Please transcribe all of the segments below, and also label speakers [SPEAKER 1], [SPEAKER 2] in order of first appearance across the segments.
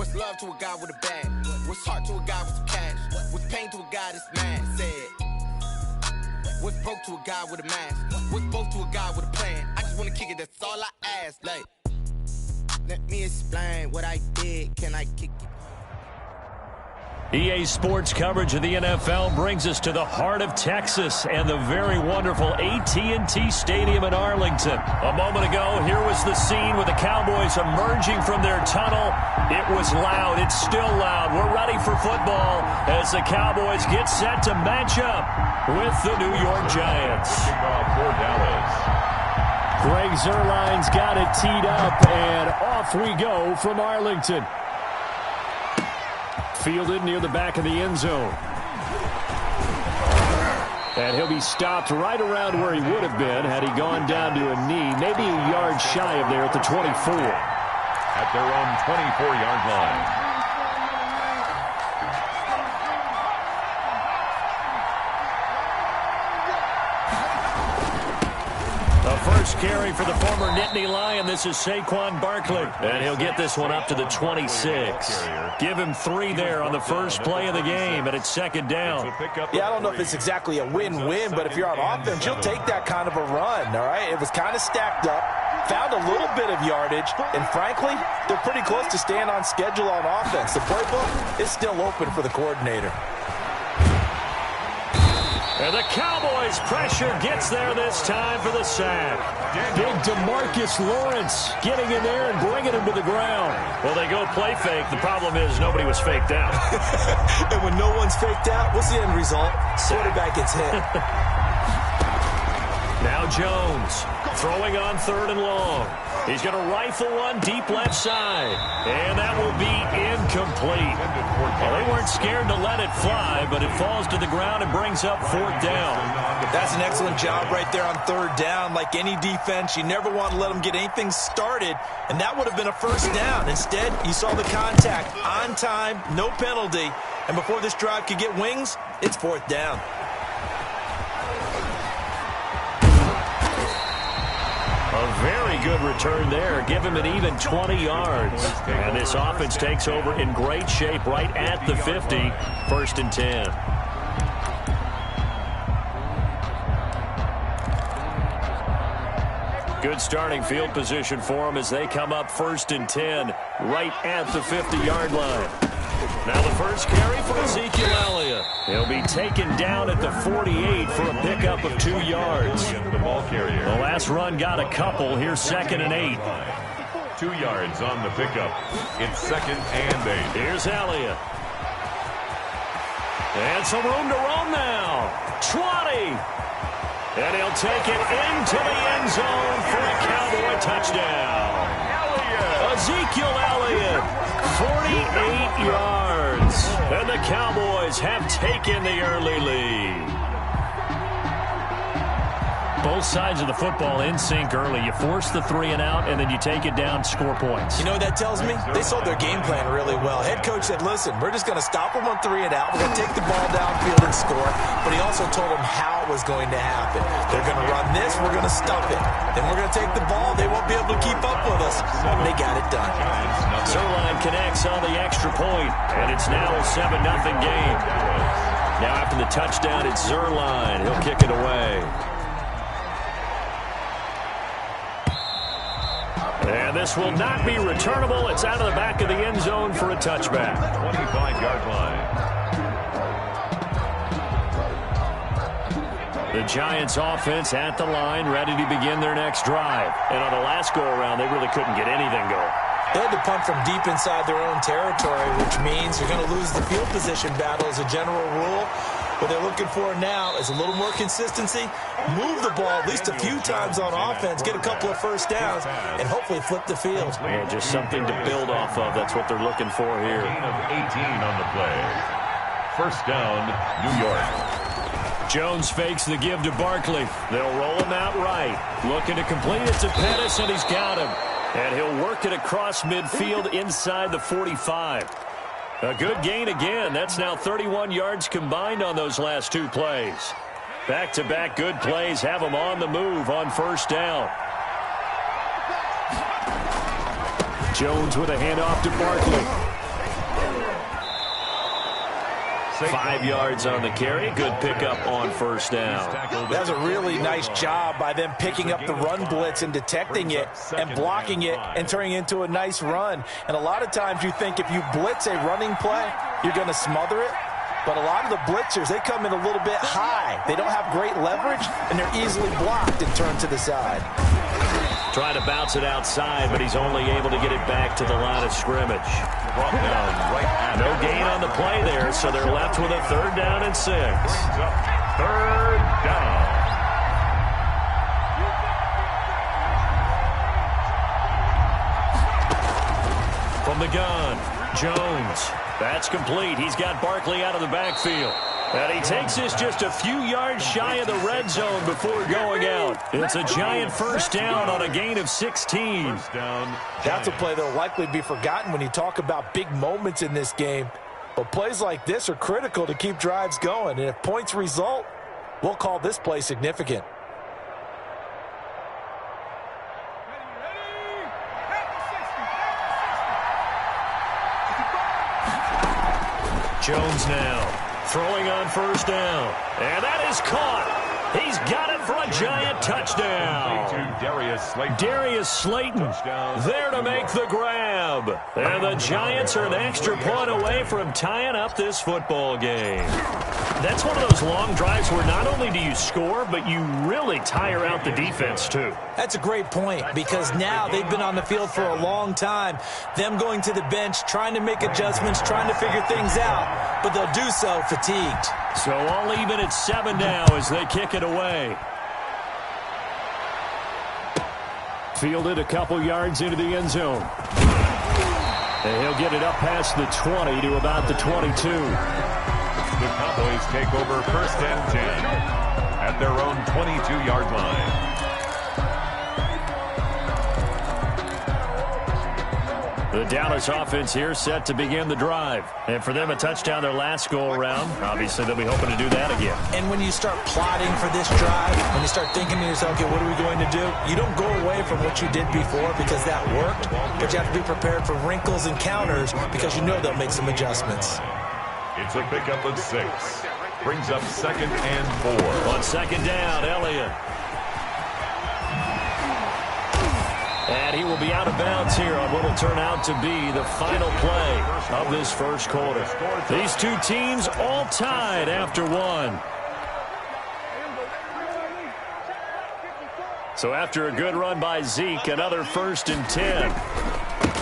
[SPEAKER 1] What's love to a guy with a bag? What's heart to a guy with some cash? What's pain to a guy that's mad? Said. What's broke to a guy with a mask? What's both to a guy with a plan? I just wanna kick it, that's all I ask. Like, let me explain what I did. Can I kick it?
[SPEAKER 2] EA Sports coverage of the NFL brings us to the heart of Texas and the very wonderful AT&T Stadium in Arlington. A moment ago, here was the scene with the Cowboys emerging from their tunnel. It was loud. It's still loud. We're ready for football as the Cowboys get set to match up with the New York Giants.
[SPEAKER 3] For Dallas.
[SPEAKER 2] Greg Zuerlein's got it teed up, and off we go from Arlington. Fielded near the back of the end zone. And he'll be stopped right around where he would have been had he gone down to a knee, maybe a yard shy of there at the 24.
[SPEAKER 3] At their own 24-yard line.
[SPEAKER 2] First carry for the former Nittany Lion. This is Saquon Barkley. And he'll get this one up to the 26. Give him 3 there on the first play of the game, and it's second down.
[SPEAKER 4] Yeah, I don't know if it's exactly a win-win, but if you're on offense, you'll take that kind of a run, all right? It was kind of stacked up, found a little bit of yardage, and frankly, they're pretty close to staying on schedule on offense. The playbook is still open for the coordinator.
[SPEAKER 2] And the Cowboys' pressure gets there this time for the sack. Big DeMarcus Lawrence getting in there and bringing him to the ground. Well, they go play fake. The problem is nobody was faked out.
[SPEAKER 4] And when no one's faked out, what's the end result? Quarterback gets hit.
[SPEAKER 2] Now Jones throwing on 3rd and long. He's going to rifle one deep left side. And that will be incomplete. Well, they weren't scared to let it fly, but it falls to the ground and brings up 4th down.
[SPEAKER 4] That's an excellent job right there on 3rd down. Like any defense, you never want to let them get anything started, and that would have been a 1st down. Instead, you saw the contact on time, no penalty, and before this drive could get wings, it's 4th down.
[SPEAKER 2] A very good return there. Give him an even 20 yards. And this offense takes over in great shape right at the 50. 1st and 10. Good starting field position for them as they come up 1st and 10 right at the 50-yard line. Now the first carry for Ezekiel Elliott. He'll be taken down at the 48 for a pickup of 2 yards.
[SPEAKER 3] The ball carrier.
[SPEAKER 2] The last run got a couple. Here's 2nd and 8.
[SPEAKER 3] 2 yards on the pickup. It's 2nd and 8.
[SPEAKER 2] Here's Elliott. And some room to roam now. 20. And he'll take it into the end zone for a Cowboy touchdown. Ezekiel Elliott, 48 yards. And the Cowboys have taken the early lead. Both sides of the football in sync early. You force the 3 and out, and then you take it down, score points.
[SPEAKER 4] You know what that tells me? They sold their game plan really well. Head coach said, listen, we're just going to stop them on 3 and out. We're going to take the ball downfield and score. But he also told them how it was going to happen. They're going to run this. We're going to stuff it. Then we're going to take the ball. They won't be able to keep up with us. And they got it done.
[SPEAKER 2] Zuerlein connects on the extra point, and it's now a 7-0 game. Now after the touchdown, it's Zuerlein. He'll kick it away. And this will not be returnable. It's out of the back of the end zone for a touchback.
[SPEAKER 3] 25-yard line.
[SPEAKER 2] The Giants offense at the line, ready to begin their next drive. And on the last go-around, they really couldn't get anything going.
[SPEAKER 4] They had to punt from deep inside their own territory, which means you're going to lose the field position battle as a general rule. What they're looking for now is a little more consistency, move the ball at least a few times on offense, get a couple of 1st downs, and hopefully flip the field.
[SPEAKER 2] Yeah, just something to build off of. That's what they're looking for here.
[SPEAKER 3] Gain of 18 on the play. 1st down, New York.
[SPEAKER 2] Jones fakes the give to Barkley. They'll roll him out right. Looking to complete it to Pettis, and he's got him. And he'll work it across midfield inside the 45. A good gain again. That's now 31 yards combined on those last 2 plays. Back-to-back good plays have them on the move on 1st down. Jones with a handoff to Barkley. 5 yards on the carry. Good pickup on first down.
[SPEAKER 4] That's a really nice job by them picking up the run blitz and detecting it and blocking it and turning it into a nice run. And a lot of times you think if you blitz a running play, you're going to smother it. But a lot of the blitzers, they come in a little bit high. They don't have great leverage, and they're easily blocked and turned to the side.
[SPEAKER 2] Trying to bounce it outside, but he's only able to get it back to the line of scrimmage. Brought down right at no gain on the play there, so they're left with a 3rd down and 6.
[SPEAKER 3] 3rd down.
[SPEAKER 2] From the gun, Jones. That's complete. He's got Barkley out of the backfield. And he takes this just a few yards shy of the red zone before going out. It's a giant 1st down on a gain of 16.
[SPEAKER 4] That's a play that will likely be forgotten when you talk about big moments in this game. But plays like this are critical to keep drives going. And if points result, we'll call this play significant.
[SPEAKER 2] Jones now throwing on 1st down. And that is caught. He's got it for a giant touchdown. Darius Slayton there to make the grab. And the Giants are an extra point away from tying up this football game. That's one of those long drives where not only do you score, but you really tire out the defense too.
[SPEAKER 4] That's a great point, because now they've been on the field for a long time. Them going to the bench, trying to make adjustments, trying to figure things out, but they'll do so fatigued.
[SPEAKER 2] So all even at 7 now as they kick it away. Fielded a couple yards into the end zone. And he'll get it up past the 20 to about the 22.
[SPEAKER 3] The Cowboys take over 1st and 10 at their own 22-yard line.
[SPEAKER 2] The Dallas offense here set to begin the drive. And for them, a touchdown their last go-around. Obviously, they'll be hoping to do that again.
[SPEAKER 4] And when you start plotting for this drive, when you start thinking to yourself, okay, what are we going to do? You don't go away from what you did before because that worked, but you have to be prepared for wrinkles and counters because you know they'll make some adjustments.
[SPEAKER 3] It's a pickup of 6. Brings up 2nd and 4.
[SPEAKER 2] On 2nd down, Elliott. And he will be out of bounds here on what will turn out to be the final play of this 1st quarter. These two teams all tied after 1. So after a good run by Zeke, another 1st and 10.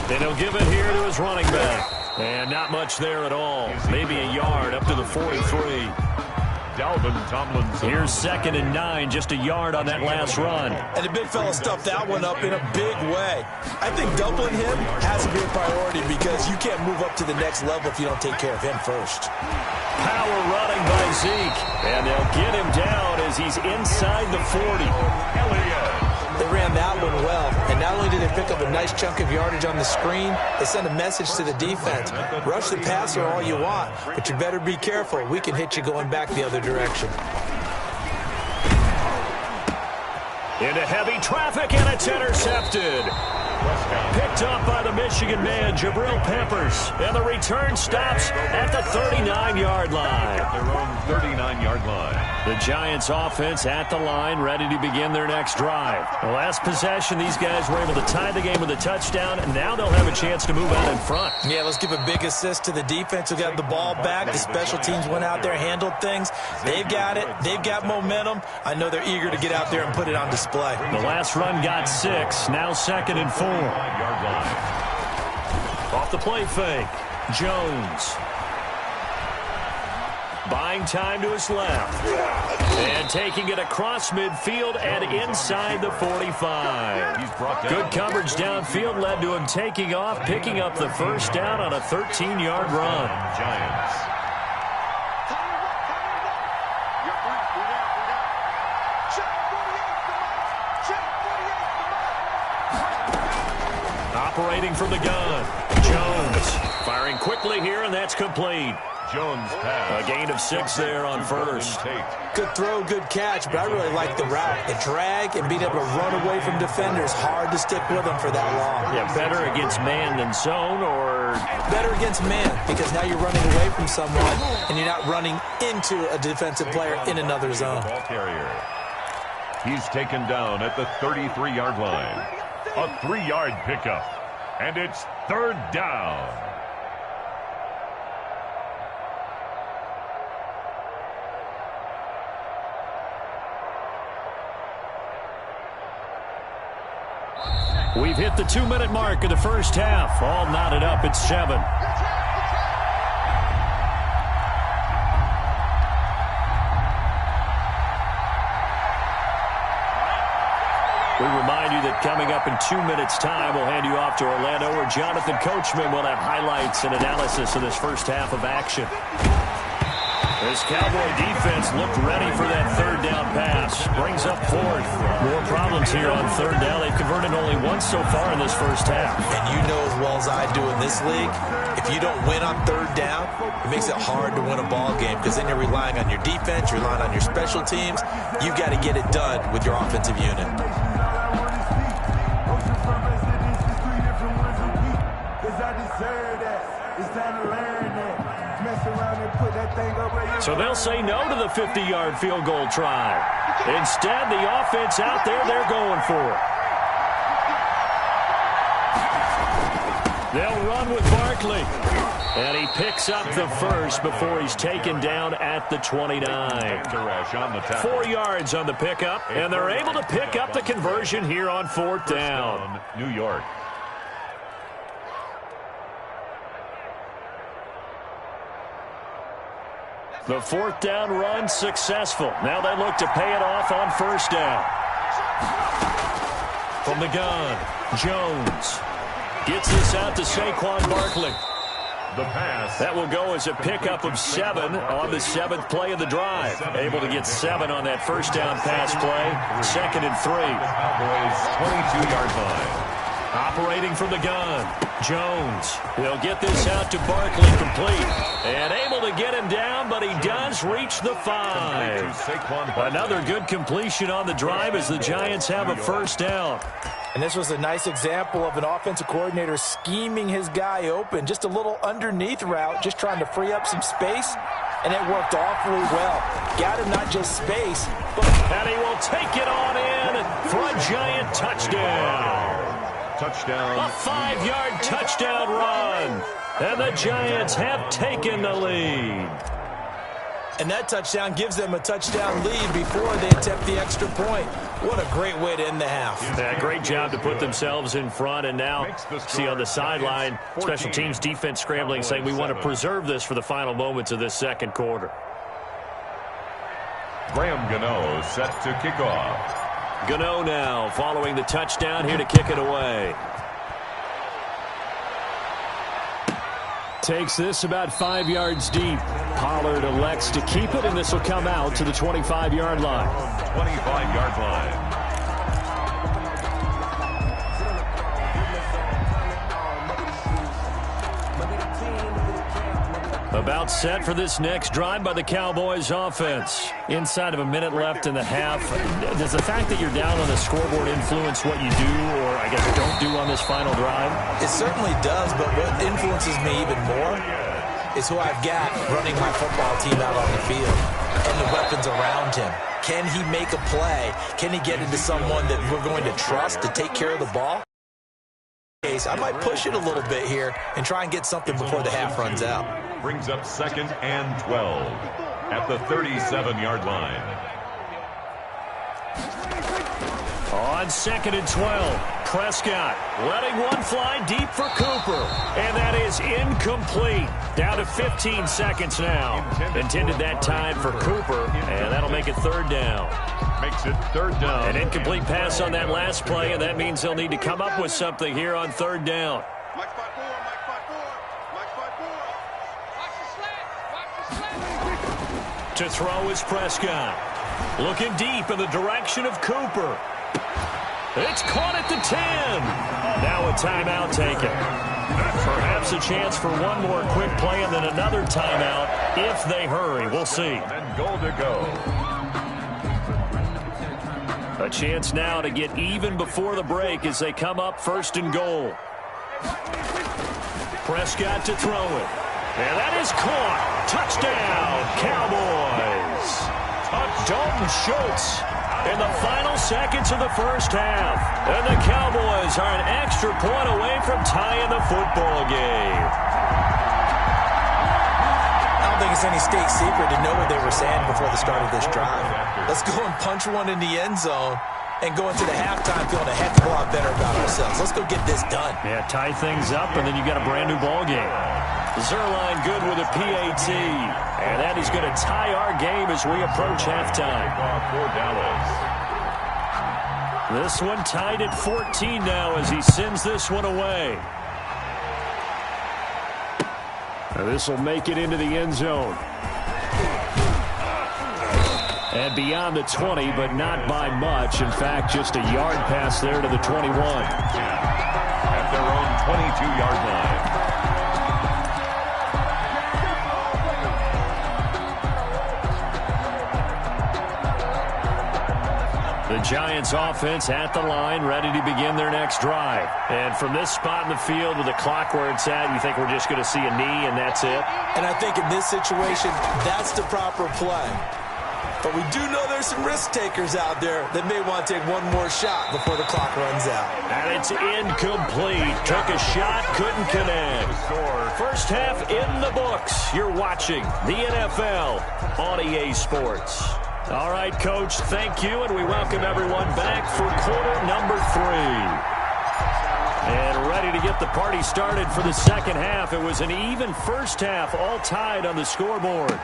[SPEAKER 2] Then he'll give it here to his running back. And not much there at all. Maybe a yard up to the 43. Here's 2nd and 9, just a yard on that last run.
[SPEAKER 4] And the big fella stuffed that one up in a big way. I think doubling him has to be a priority because you can't move up to the next level if you don't take care of him first.
[SPEAKER 2] Power running by Zeke. And they'll get him down as he's inside the 40.
[SPEAKER 4] They ran that one well, and not only did they pick up a nice chunk of yardage on the screen, they sent a message to the defense. Rush the passer all you want, but you better be careful. We can hit you going back the other direction.
[SPEAKER 2] Into heavy traffic, and it's intercepted. Picked up by the Michigan man, Jabril Peppers. And the return stops at the 39-yard line.
[SPEAKER 3] Their own 39-yard line.
[SPEAKER 2] The Giants offense at the line, ready to begin their next drive. The last possession, these guys were able to tie the game with a touchdown, and now they'll have a chance to move out in front.
[SPEAKER 4] Yeah, let's give a big assist to the defense who got the ball back. The special teams went out there, handled things. They've got it. They've got momentum. I know they're eager to get out there and put it on display.
[SPEAKER 2] The last run got 6, now 2nd and 4. Off the play fake, Jones. Buying time to his left. And taking it across midfield and inside the 45. Good coverage downfield led to him taking off, picking up the 1st down on a 13-yard run.
[SPEAKER 3] Giants.
[SPEAKER 2] Operating from the gun, Jones firing quickly here, and that's complete.
[SPEAKER 3] Jones pass.
[SPEAKER 2] A gain of 6 there on first.
[SPEAKER 4] Good throw, good catch, but I really like the route. The drag and being able to run away from defenders, hard to stick with them for that long.
[SPEAKER 2] Yeah, better against man than zone, or?
[SPEAKER 4] Better against man, because now you're running away from someone and you're not running into a defensive player in another zone.
[SPEAKER 3] Ball carrier. He's taken down at the 33-yard line. A 3-yard pickup. And it's 3rd down.
[SPEAKER 2] We've hit the 2-minute mark of the first half. All knotted up at 7. We remind you that coming up in 2 minutes' time, we'll hand you off to Orlando, where Jonathan Coachman will have highlights and analysis of this first half of action. This Cowboy defense looked ready for that 3rd down pass. Brings up 4th. More problems here on 3rd down. They've converted only once so far in this first half.
[SPEAKER 4] And you know as well as I do in this league, if you don't win on 3rd down, it makes it hard to win a ball game, because then you're relying on your defense, you're relying on your special teams. You've got to get it done with your offensive unit.
[SPEAKER 2] So they'll say no to the 50-yard field goal try. Instead, the offense out there, they're going for it. They'll run with Barkley. And he picks up the first before he's taken down at the 29. 4 yards on the pickup, and they're able to pick up the conversion here on 4th down.
[SPEAKER 3] New York.
[SPEAKER 2] The 4th down run successful. Now they look to pay it off on 1st down. From the gun, Jones gets this out to Saquon Barkley.
[SPEAKER 3] The pass.
[SPEAKER 2] That will go as a pickup of 7 on the 7th play of the drive. Able to get 7 on that 1st down pass play. 2nd and 3.
[SPEAKER 3] Cowboys 22-yard line.
[SPEAKER 2] Operating from the gun, Jones. He'll get this out to Barkley complete. And able to get him down, but he does reach the 5. Another good completion on the drive as the Giants have a 1st down.
[SPEAKER 4] And this was a nice example of an offensive coordinator scheming his guy open. Just a little underneath route, just trying to free up some space. And it worked awfully well. Got him not just space, but...
[SPEAKER 2] And he will take it on in for a Giant touchdown.
[SPEAKER 3] Touchdown.
[SPEAKER 2] A 5-yard touchdown run. And the Giants have taken the lead.
[SPEAKER 4] And that touchdown gives them a touchdown lead before they attempt the extra point. What a great way to end the half.
[SPEAKER 2] Yeah, great job to put themselves in front. And now, see on the sideline, special teams defense scrambling, saying we want to preserve this for the final moments of this 2nd quarter.
[SPEAKER 3] Graham Gano set to kick off.
[SPEAKER 2] Gano now following the touchdown, here to kick it away. Takes this about 5 yards deep. Pollard elects to keep it, and this will come out to the 25-yard line.
[SPEAKER 3] 25-yard line.
[SPEAKER 2] About set for this next drive by the Cowboys offense. Inside of a minute left in the half. Does the fact that you're down on the scoreboard influence what you do, or I guess don't do on this final drive?
[SPEAKER 4] It certainly does, but what influences me even more is who I've got running my football team out on the field and the weapons around him. Can he make a play? Can he get into someone that we're going to trust to take care of the ball? I might push it a little bit here and try and get something before the half runs out.
[SPEAKER 3] Brings up 2nd and 12 at the 37-yard line.
[SPEAKER 2] On 2nd and 12, Prescott letting one fly deep for Cooper. And that is incomplete. Down to 15 seconds now. Intended that time for Cooper, and that'll make it 3rd down.
[SPEAKER 3] Makes it 3rd down.
[SPEAKER 2] An incomplete pass on that last play, and that means they'll need to come up with something here on 3rd down. To throw is Prescott. Looking deep in the direction of Cooper. It's caught at the 10. Now a timeout taken. Perhaps perhaps a chance for one more quick play and then another timeout if they hurry. We'll see.
[SPEAKER 3] And goal to go.
[SPEAKER 2] A chance now to get even before the break as they come up 1st and goal. Prescott to throw it. And that is caught. Touchdown, Cowboys. Dalton Schultz in the final seconds of the first half. And the Cowboys are an extra point away from tying the football game.
[SPEAKER 4] I don't think it's any state secret to know what they were saying before the start of this drive. Let's go and punch one in the end zone and go into the halftime feeling a heck of a lot better about ourselves. Let's go get this done.
[SPEAKER 2] Yeah, tie things up, and then you've got a brand-new ball game. Zerline good with a PAT, and that is going to tie our game as we approach halftime.
[SPEAKER 3] For Dallas.
[SPEAKER 2] This one tied at 14 now as he sends this one away. This will make it into the end zone. And beyond the 20, but not by much. In fact, just a yard pass there to the 21.
[SPEAKER 3] At their own 22-yard line.
[SPEAKER 2] The Giants offense at the line, ready to begin their next drive. And from this spot in the field with the clock where it's at, you think we're just going to see a knee and that's it?
[SPEAKER 4] And I think in this situation, that's the proper play. But we do know there's some risk takers out there that may want to take one more shot before the clock runs out.
[SPEAKER 2] And it's incomplete. Took a shot, couldn't connect. First half in the books. You're watching the NFL on EA Sports. All right, Coach, thank you, and we welcome everyone back for quarter number 3. And ready to get the party started for the second half. It was an even first half, all tied on the scoreboard.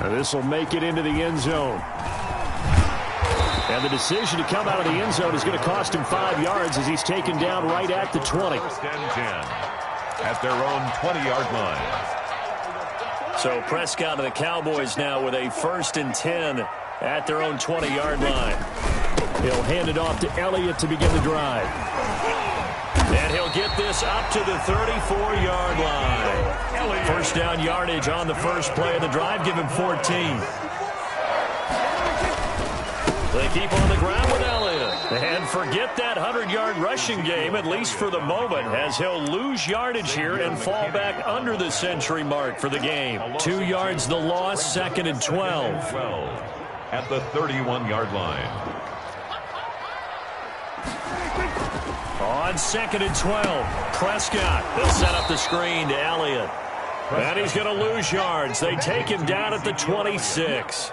[SPEAKER 2] Now this will make it into the end zone. And the decision to come out of the end zone is going to cost him 5 yards as he's taken down right at the 20.
[SPEAKER 3] 1st and 10 at their own 20-yard line.
[SPEAKER 2] So Prescott and the Cowboys now with a 1st and 10 at their own 20-yard line. He'll hand it off to Elliott to begin the drive. And he'll get this up to the 34-yard line. First down yardage on the first play of the drive. Give him 14. They keep on the ground with Elliott. And forget that 100-yard rushing game, at least for the moment, as he'll lose yardage here and fall back under the century mark for the game. 2 yards the loss, 2nd and 12.
[SPEAKER 3] At the 31-yard line.
[SPEAKER 2] On 2nd and 12, Prescott. They'll set up the screen to Elliott. And he's going to lose yards. They take him down at the 26.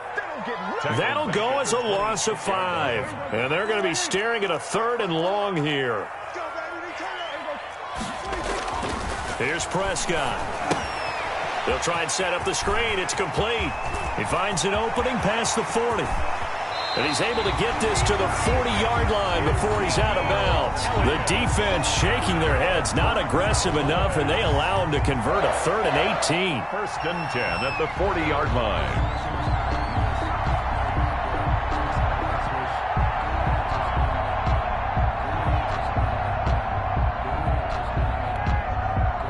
[SPEAKER 2] That'll go as a loss of 5. And they're going to be staring at a 3rd and long here. Here's Prescott. They'll try and set up the screen. It's complete. He finds an opening past the 40. And he's able to get this to the 40-yard line before he's out of bounds. The defense shaking their heads, not aggressive enough, and they allow him to convert a 3rd and 18.
[SPEAKER 3] 1st and 10 at the 40-yard line.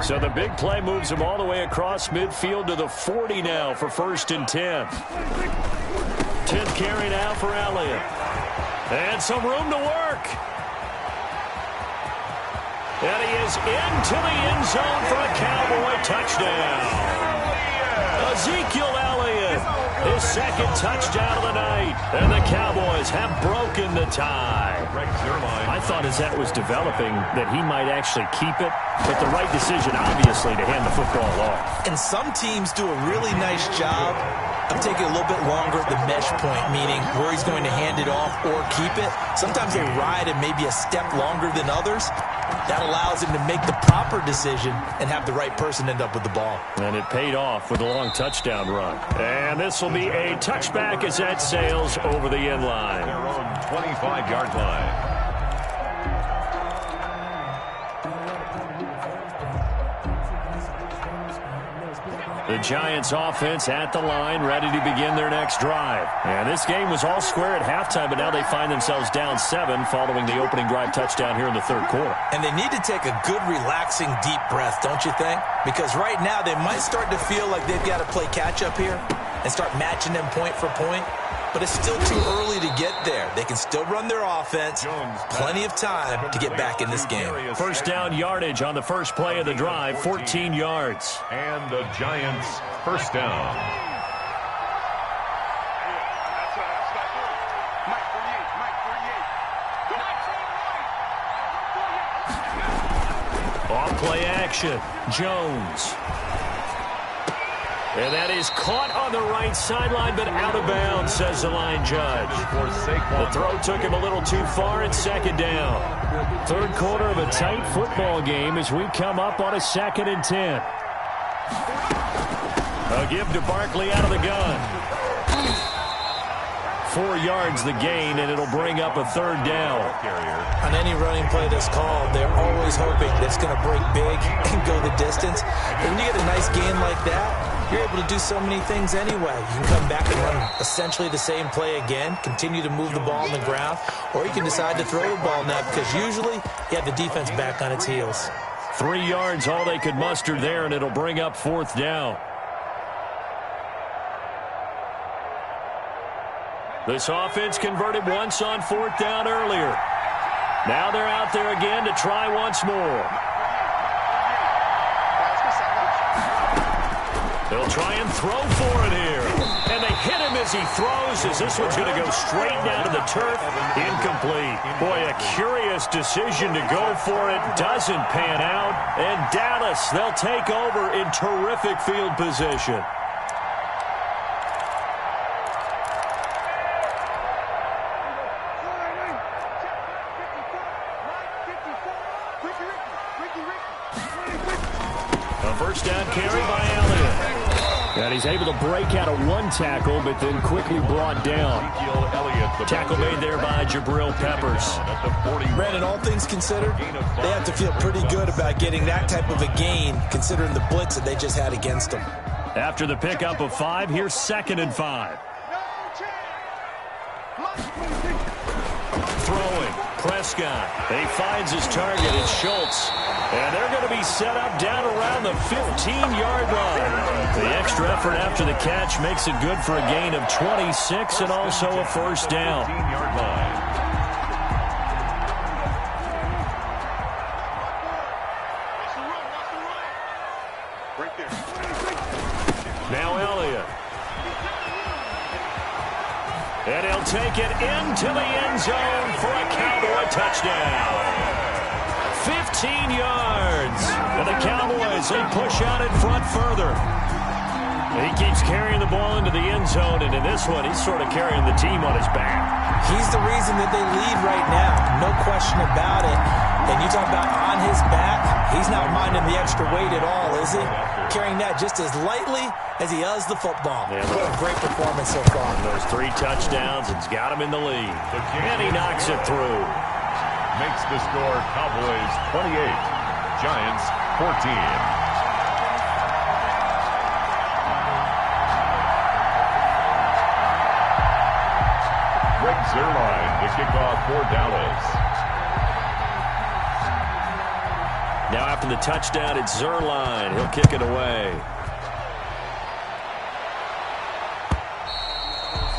[SPEAKER 2] So the big play moves him all the way across midfield to the 40 now for 1st and 10. 10th carry now for Elliott. And some room to work. And he is into the end zone for a Cowboy touchdown. Ezekiel Elliott, his 2nd touchdown of the night. And the Cowboys have broken the tie. I thought as that was developing that he might actually keep it, but the right decision, obviously, to hand the football off.
[SPEAKER 4] And some teams do a really nice job of taking a little bit longer at the mesh point, meaning where he's going to hand it off or keep it. Sometimes they ride it maybe a step longer than others. That allows him to make the proper decision and have the right person end up with the ball.
[SPEAKER 2] And it paid off with a long touchdown run. And this will be a touchback as that sails over the end line.
[SPEAKER 3] Their own 25-yard line.
[SPEAKER 2] The Giants offense at the line, ready to begin their next drive. And this game was all square at halftime, but now they find themselves down 7 following the opening drive touchdown here in the third quarter.
[SPEAKER 4] And they need to take a good, relaxing, deep breath, don't you think? Because right now they might start to feel like they've got to play catch-up here and start matching them point for point. But it's still too early to get there. They can still run their offense. Plenty of time to get back in this game.
[SPEAKER 2] First down yardage on the first play of the drive, 14 yards.
[SPEAKER 3] And the Giants first down.
[SPEAKER 2] Off play action, Jones. And that is caught on the right sideline, but out of bounds, says the line judge. The throw took him a little too far, and second down. Third quarter of a tight football game as we come up on a 2nd and 10. A give to Barkley out of the gun. 4 yards the gain, and it'll bring up a third down.
[SPEAKER 4] On any running play that's called, they're always hoping that it's going to break big and go the distance. But when you get a nice gain like that, you're able to do so many things anyway. You can come back and run essentially the same play again, continue to move the ball on the ground, or you can decide to throw the ball now because usually you have the defense back on its heels.
[SPEAKER 2] 3 yards, all they could muster there, and it'll bring up 4th down. This offense converted once on 4th down earlier. Now they're out there again to try once more. They'll try and throw for it here. And they hit him as he throws, as this one's going to go straight down to the turf. Incomplete. Boy, a curious decision to go for it. Doesn't pan out. And Dallas, they'll take over in terrific field position. A first down carry by Elliott. And he's able to break out of one tackle, but then quickly brought down. Tackle made there by Jabril Peppers.
[SPEAKER 4] Brandon, all things considered, they have to feel pretty good about getting that type of a gain, considering the blitz that they just had against them.
[SPEAKER 2] After the pickup of 5, here's 2nd and 5. Throwing, Prescott. He finds his target, it's Schultz. And they're going to be set up down around the 15-yard line. The extra effort after the catch makes it good for a gain of 26 and also a first down. Now Elliott. And he'll take it into the end zone for a Cowboy touchdown. 15 yards. And the Cowboys, they push out in front further. He keeps carrying the ball into the end zone, and in this one, he's sort of carrying the team on his back.
[SPEAKER 4] He's the reason that they lead right now. No question about it. And you talk about on his back, he's not minding the extra weight at all, is he? Carrying that just as lightly as he does the football. Yeah, what a great performance so far.
[SPEAKER 2] Those 3 touchdowns, it's got him in the lead. And he knocks it through.
[SPEAKER 3] Makes the score Cowboys 28, Giants 14. Greg Zuerlein to kick off for Dallas.
[SPEAKER 2] Now after the touchdown, it's Zuerlein. He'll kick it away.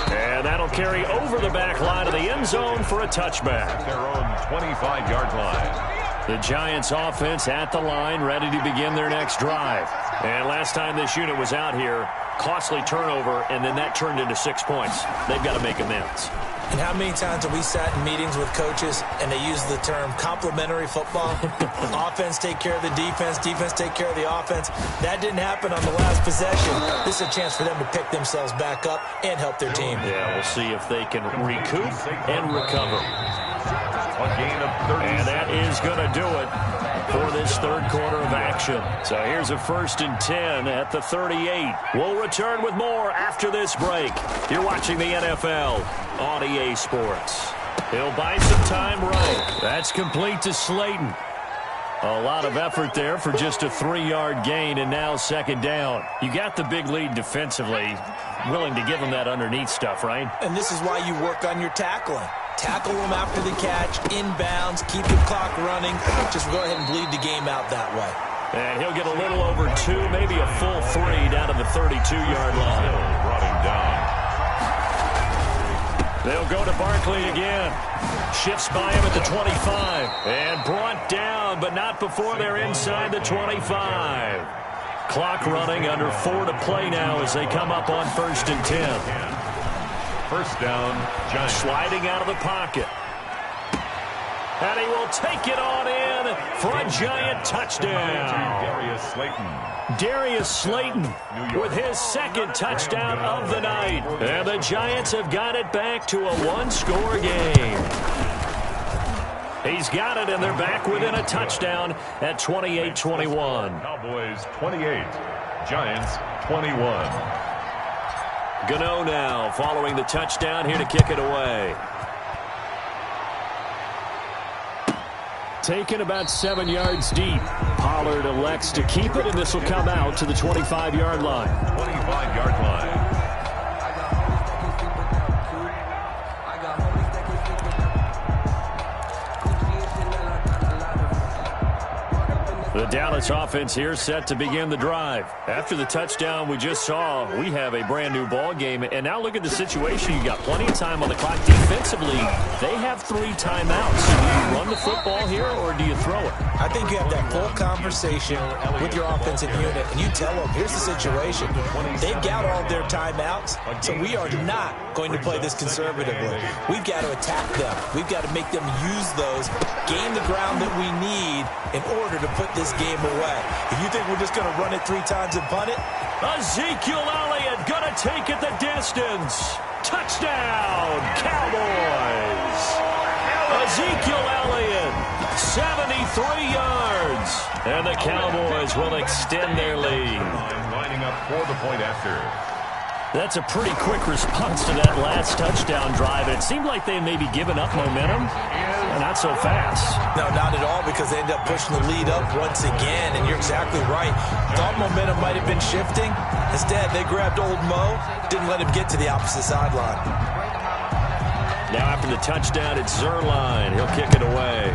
[SPEAKER 2] And that'll carry over the back line of the end zone for a touchback.
[SPEAKER 3] Their own 25-yard line.
[SPEAKER 2] The Giants offense at the line, ready to begin their next drive. And last time this unit was out here, costly turnover, and then that turned into 6 points. They've got to make amends.
[SPEAKER 4] And how many times have we sat in meetings with coaches and they use the term complementary football? Offense take care of the defense, defense take care of the offense. That didn't happen on the last possession. This is a chance for them to pick themselves back up and help their team.
[SPEAKER 2] Yeah, we'll see if they can recoup and recover.
[SPEAKER 3] A gain of 30.
[SPEAKER 2] And that is going to do it for this third quarter of action. So here's a 1st and 10 at the 38. We'll return with more after this break. You're watching the NFL on EA Sports. He'll buy some time right. That's complete to Slayton. A lot of effort there for just a 3-yard gain, and now second down. You got the big lead defensively. Willing to give them that underneath stuff, right?
[SPEAKER 4] And this is why you work on your tackling. Tackle them after the catch, inbounds, keep your clock running. Just go ahead and bleed the game out that way.
[SPEAKER 2] And he'll get a little over 2, maybe a full 3 down to the 32-yard line.
[SPEAKER 3] Brought him down.
[SPEAKER 2] They'll go to Barkley again. Shifts by him at the 25. And brought down, but not before they're inside the 25. Clock running, under 4 to play now as they come up on 1st and 10.
[SPEAKER 3] First down, Giants.
[SPEAKER 2] Sliding out of the pocket. And he will take it on in for a Giant touchdown.
[SPEAKER 3] Darius Slayton.
[SPEAKER 2] Darius Slayton with his second touchdown of the night. And the Giants have got it back to a 1-score game. He's got it, and they're back within a touchdown at 28-21.
[SPEAKER 3] Cowboys 28, Giants 21.
[SPEAKER 2] Gano now following the touchdown, here to kick it away. Taken about 7 yards deep. Pollard elects to keep it, and this will come out to the 25-yard line.
[SPEAKER 3] 25-yard line.
[SPEAKER 2] The Dallas offense here set to begin the drive. After the touchdown we just saw, we have a brand new ball game. And now look at the situation. You got plenty of time on the clock defensively. They have 3 timeouts. Do you run the football here or do you throw it?
[SPEAKER 4] I think you have that full conversation with your offensive unit, and you tell them, here's the situation. They've got all their timeouts, so we are not going to play this conservatively. We've got to attack them. We've got to make them use those, gain the ground that we need in order to put this game away. If you think we're just going to run it 3 times and punt it,
[SPEAKER 2] Ezekiel Elliott going to take it the distance. Touchdown, Cowboys. Ezekiel Elliott, 73 yards. And the Cowboys will extend their lead.
[SPEAKER 3] Lining up for the point after.
[SPEAKER 2] That's a pretty quick response to that last touchdown drive. It seemed like they may be giving up momentum. Not so fast.
[SPEAKER 4] No, not at all, because they end up pushing the lead up once again, and you're exactly right. Thought momentum might have been shifting. Instead, they grabbed old Mo, didn't let him get to the opposite sideline.
[SPEAKER 2] Now after the touchdown, it's Zerline. He'll kick it away.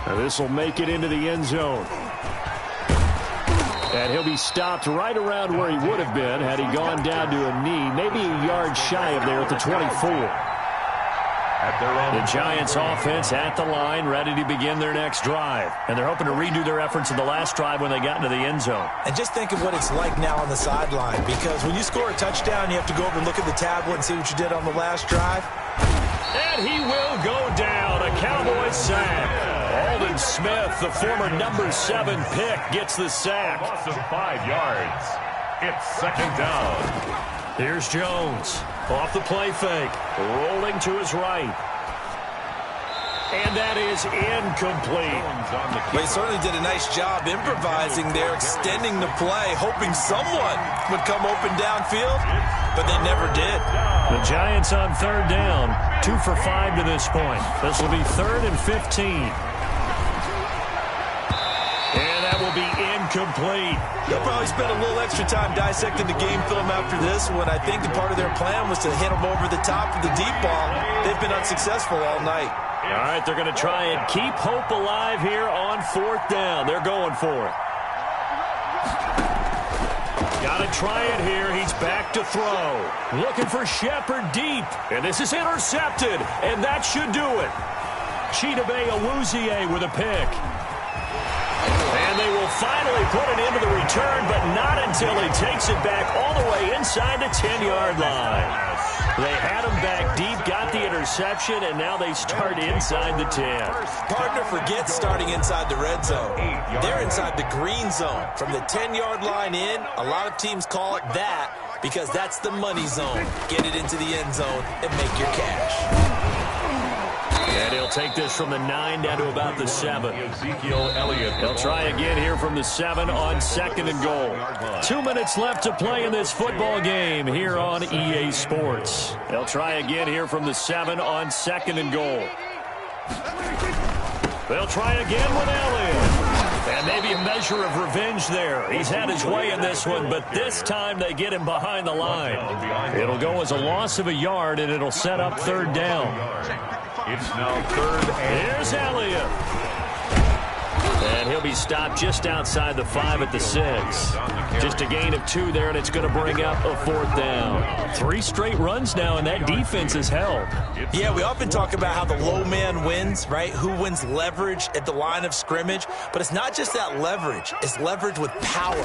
[SPEAKER 2] Now this will make it into the end zone. And he'll be stopped right around where he would have been had he gone down to a knee, maybe a yard shy of there at the 24. The Giants offense at the line, ready to begin their next drive. And they're hoping to redo their efforts in the last drive when they got into the end zone.
[SPEAKER 4] And just think of what it's like now on the sideline, because when you score a touchdown, you have to go over and look at the tablet and see what you did on the last drive.
[SPEAKER 2] And he will go down. A Cowboys sack. Aldon Smith, the former number 7 pick, gets the sack.
[SPEAKER 3] Loss of 5 yards. It's second down.
[SPEAKER 2] Here's Jones. Off the play fake. Rolling to his right. And that is incomplete.
[SPEAKER 4] They certainly did a nice job improvising there, extending the play, hoping someone would come open downfield, but they never did.
[SPEAKER 2] The Giants on third down. 2 for 5 to this point. This will be 3rd and 15. Will be incomplete.
[SPEAKER 4] They'll probably spend a little extra time dissecting the game film after this one. I think the part of their plan was to hit them over the top of the deep ball. They've been unsuccessful all night.
[SPEAKER 2] All right, they're going to try and keep hope alive here on 4th down. They're going for it. Got to try it here. He's back to throw. Looking for Shepard deep. And this is intercepted. And that should do it. Chidobe Awuzie with a pick. And they will finally put it into the return, but not until he takes it back all the way inside the 10-yard line. They had him back deep, got the interception, and now they start inside the 10.
[SPEAKER 4] Partner forgets starting inside the red zone. They're inside the green zone. From the 10-yard line in, a lot of teams call it that because that's the money zone. Get it into the end zone and make your cash.
[SPEAKER 2] And he'll take this from the 9 down to about the 7.
[SPEAKER 3] Ezekiel Elliott.
[SPEAKER 2] They'll try again here from the 7 on 2nd and goal. 2 minutes left to play in this football game here on EA Sports. They'll try again here from the 7 on 2nd and goal. They'll try again with Elliott. And maybe a measure of revenge there. He's had his way in this one, but this time they get him behind the line. It'll go as a loss of a yard, and it'll set up third down.
[SPEAKER 3] It's now third and...
[SPEAKER 2] Here's Elliott. And he'll be stopped just outside the 5 at the 6. Just a gain of 2 there, and it's going to bring up a fourth down. 3 straight runs now, and that defense is held.
[SPEAKER 4] Yeah, we often talk about how the low man wins, right? Who wins leverage at the line of scrimmage. But it's not just that leverage. It's leverage with power.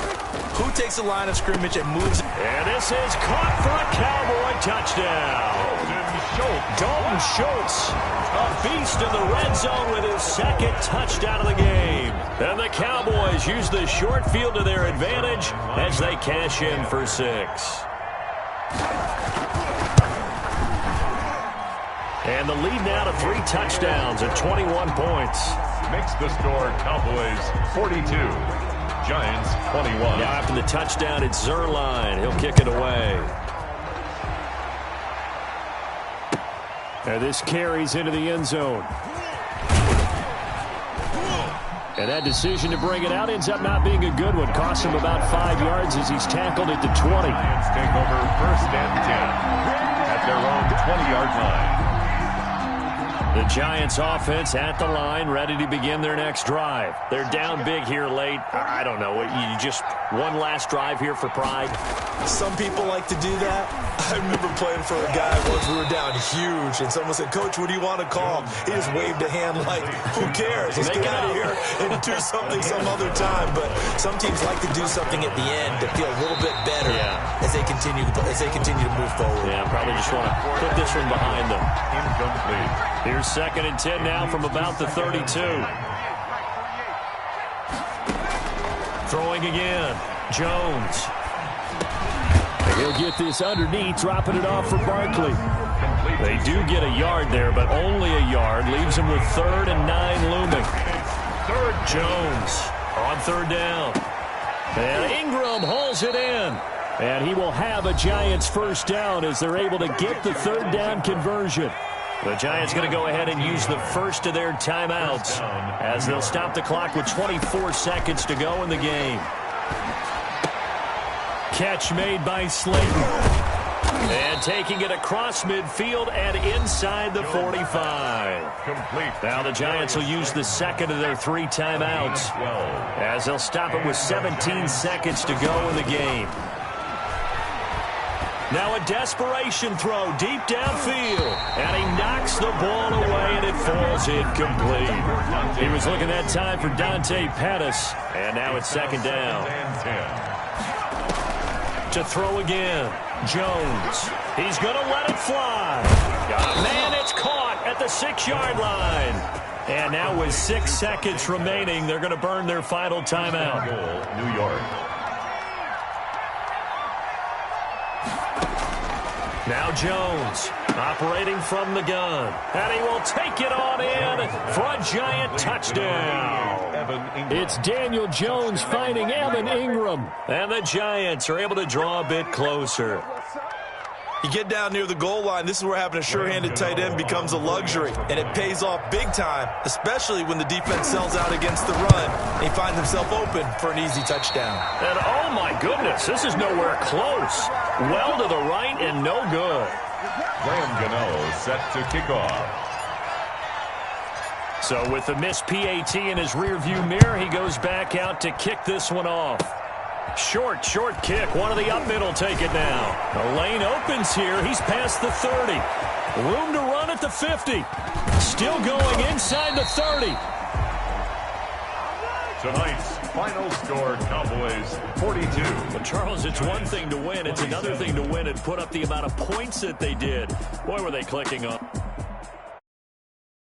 [SPEAKER 4] Who takes the line of scrimmage and moves?
[SPEAKER 2] And this is caught for a Cowboy touchdown. Dalton Schultz, a beast in the red zone with his second touchdown of the game. And the Cowboys use the short field to their advantage as they cash in for 6. And the lead now to 3 touchdowns at 21 points.
[SPEAKER 3] Makes the score Cowboys 42, Giants 21.
[SPEAKER 2] Now after the touchdown, it's Zerline. He'll kick it away. And this carries into the end zone. And that decision to bring it out ends up not being a good one. Costs him about 5 yards as he's tackled at the 20.
[SPEAKER 3] Giants take over first and 10 at their own 20-yard line.
[SPEAKER 2] The Giants offense at the line, ready to begin their next drive. They're down big here late. I don't know. You just one last drive here for pride.
[SPEAKER 4] Some people like to do that. I remember playing for a guy once. We were down huge, and someone said, "Coach, what do you want to call?" He just waved a hand like, "Who cares? Let's get out of here and do something some other time." But some teams like to do something at the end to feel a little bit better as they continue to move forward.
[SPEAKER 2] Yeah, probably just want to put this one behind them.
[SPEAKER 3] Incomplete.
[SPEAKER 2] Here's second and 10 now from about the 32. Throwing again. Jones. He'll get this underneath, dropping it off for Barkley. They do get a yard there, but only a yard. Leaves him with 3rd and 9 looming. Jones on 3rd down. And Ingram hauls it in. And he will have a Giants first down as they're able to get the 3rd down conversion. The Giants going to go ahead and use the first of their timeouts as they'll stop the clock with 24 seconds to go in the game. Catch made by Slayton. And taking it across midfield and inside the 45.
[SPEAKER 3] Complete.
[SPEAKER 2] Now the Giants will use the second of their 3 timeouts as they'll stop it with 17 seconds to go in the game. Now a desperation throw deep downfield. And he knocks the ball away, and it falls incomplete. He was looking that time for Dante Pettis. And now it's 2nd down. To throw again. Jones. He's going to let it fly. Man, it's caught at the 6-yard line. And now with 6 seconds remaining, they're going to burn their final timeout.
[SPEAKER 3] New York.
[SPEAKER 2] Now Jones operating from the gun. And he will take it on in for a Giant touchdown. It's Daniel Jones finding Evan Ingram. And the Giants are able to draw a bit closer.
[SPEAKER 4] You get down near the goal line, this is where having a sure-handed tight end becomes a luxury. And it pays off big time, especially when the defense sells out against the run. And he finds himself open for an easy touchdown.
[SPEAKER 2] And oh my goodness, this is nowhere close. Well to the right and no good.
[SPEAKER 3] Graham Gano set to kick off.
[SPEAKER 2] So with the missed PAT in his rearview mirror, he goes back out to kick this one off. Short kick. One of the up middle take it now. The lane opens here. He's past the 30. Room to run at the 50. Still going inside the 30.
[SPEAKER 3] Tonight's final score, Cowboys 42.
[SPEAKER 2] But Charles, it's one thing to win. It's another thing to win and put up the amount of points that they did. Boy, were they clicking on.